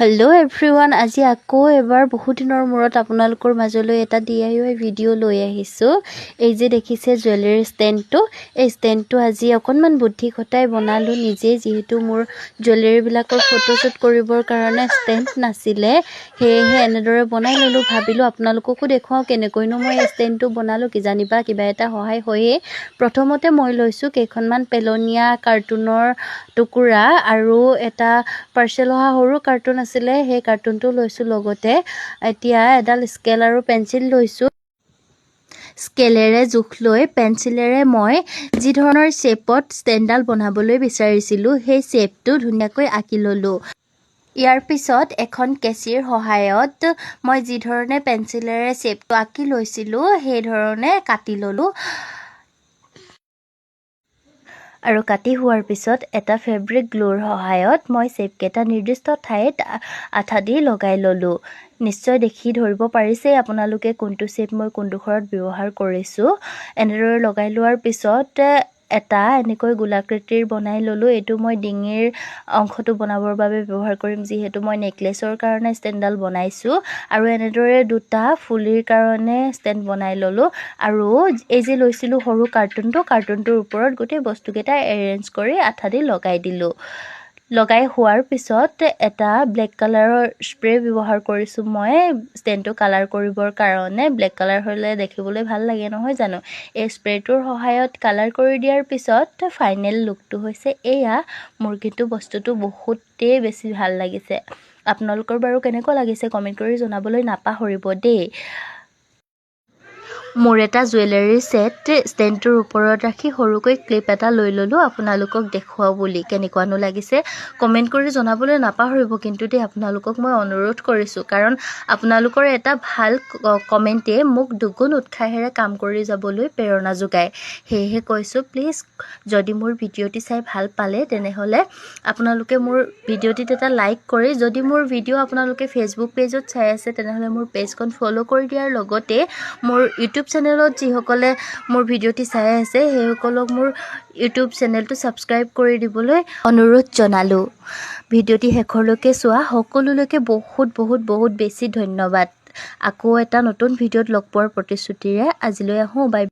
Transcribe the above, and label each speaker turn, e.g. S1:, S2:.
S1: Hello' everyone, আজি আকৌ এবাৰ বহুত দিনৰ মূৰত আপোনালোকৰ মাজলৈ এটা DIY ভিডিঅ' লৈ আহিছোঁ। এই যে দেখিছে জুৱেলাৰী ষ্টেণ্ডটো, এই ষ্টেণ্ডটো আজি অকণমান বুদ্ধি খটাই বনালোঁ নিজেই, যিহেতু মোৰ জুৱেলাৰীবিলাকৰ ফটোশ্বুট কৰিবৰ কাৰণে ষ্টেণ্ড নাছিলে, সেয়েহে এনেদৰে বনাই ল'লোঁ। ভাবিলোঁ আপোনালোককো দেখুৱাওঁ কেনেকৈনো মই এই ষ্টেণ্ডটো বনালোঁ, কিজানিবা কিবা এটা সহায় হয়েই। প্ৰথমতে মই লৈছোঁ কেইখনমান পেলনীয়া কাৰ্টুনৰ টুকুৰা আৰু এটা পাৰ্চেল অহা সৰু কাৰ্টুন আছিলে, সেই কাৰ্টুনটো লৈছোঁ। লগতে এতিয়া এডাল স্কেল আৰু পেঞ্চিল লৈছোঁ। স্কেলেৰে জোখ লৈ পেঞ্চিলেৰে মই যি ধৰণৰ শ্বেপত ষ্টেণ্ডডাল বনাবলৈ বিচাৰিছিলোঁ সেই শ্বেপটো ধুনীয়াকৈ আঁকি ল'লোঁ। ইয়াৰ পিছত এখন কেঁচিৰ সহায়ত মই যি ধৰণে পেঞ্চিলেৰে শ্বেপটো আঁকি লৈছিলোঁ সেই ধৰণে কাটি ল'লোঁ। আৰু কাটি হোৱাৰ পিছত এটা ফেব্ৰিক গ্লুৰ সহায়ত মই শ্বেপকেইটা নিৰ্দিষ্ট ঠাইত আঠা দি লগাই ল'লোঁ। নিশ্চয় দেখি ধৰিব পাৰিছেই আপোনালোকে কোনটো শ্বেপ মই কোনডোখৰত ব্যৱহাৰ কৰিছোঁ। এনেদৰে লগাই লোৱাৰ পিছত এটা এনেকৈ গোলাকৃতিৰ বনাই ল'লোঁ। এইটো মই ডিঙিৰ অংশটো বনাবৰ বাবে ব্যৱহাৰ কৰিম, যিহেতু মই নেকলেছৰ কাৰণে ষ্টেণ্ডডাল বনাইছোঁ। আৰু এনেদৰে দুটা ফুলিৰ কাৰণে ষ্টেণ্ড বনাই ল'লোঁ। আৰু এই যে লৈছিলোঁ সৰু কাৰ্টুনটোৰ ওপৰত গোটেই বস্তুকেইটা এৰেঞ্জ কৰি আঠা দি লগাই দিলোঁ। লগাই হোৱাৰ পিছত এটা ব্লেক কালাৰৰ স্প্ৰে ব্যৱহাৰ কৰিছোঁ মই ষ্টেণ্ডটো কালাৰ কৰিবৰ কাৰণে। ব্লেক কালাৰ হ'লে দেখিবলৈ ভাল লাগে নহয় জানো। এই স্প্ৰেটোৰ সহায়ত কালাৰ কৰি দিয়াৰ পিছত ফাইনেল লুকটো হৈছে এয়া। মোৰ কিন্তু বস্তুটো বহুতেই বেছি ভাল লাগিছে। আপোনালোকৰ বাৰু কেনেকুৱা লাগিছে কমেণ্ট কৰি জনাবলৈ নাপাহৰিব দেই। মোৰ এটা জুৱেলাৰী ছেট ষ্টেণ্ডটোৰ ওপৰত ৰাখি সৰুকৈ ক্লিপ এটা লৈ ল'লোঁ আপোনালোকক দেখুৱাওঁ বুলি। কেনেকুৱানো লাগিছে কমেণ্ট কৰি জনাবলৈ নাপাহৰিব কিন্তু দেই। আপোনালোকক মই অনুৰোধ কৰিছোঁ, কাৰণ আপোনালোকৰ এটা ভাল কমেণ্টে মোক দুগুণ উৎসাহেৰে কাম কৰি যাবলৈ প্ৰেৰণা যোগায়। সেয়েহে কৈছোঁ, প্লিজ যদি মোৰ ভিডিঅ'টি চাই ভাল পালে তেনেহ'লে আপোনালোকে মোৰ ভিডিঅ'টিত এটা লাইক কৰি, যদি মোৰ ভিডিঅ' আপোনালোকে ফেচবুক পেজত চাই আছে তেনেহ'লে মোৰ পেজখন ফ'ল' কৰি দিয়াৰ লগতে মোৰ ইউটিউব চেনেলত যিসকলে মোৰ ভিডিঅ'টি চাই আছে সেইসকলক মোৰ ইউটিউব চেনেলটো ছাবস্ক্ৰাইব কৰি দিবলৈ অনুৰোধ জনালোঁ। ভিডিঅ'টি শেষলৈকে চোৱা সকলোলৈকে বহুত বহুত বহুত বেছি ধন্যবাদ। আকৌ এটা নতুন ভিডিঅ'ত লগ পোৱাৰ প্ৰতিশ্ৰুতিৰে আজিলৈ আহোঁ। বাই।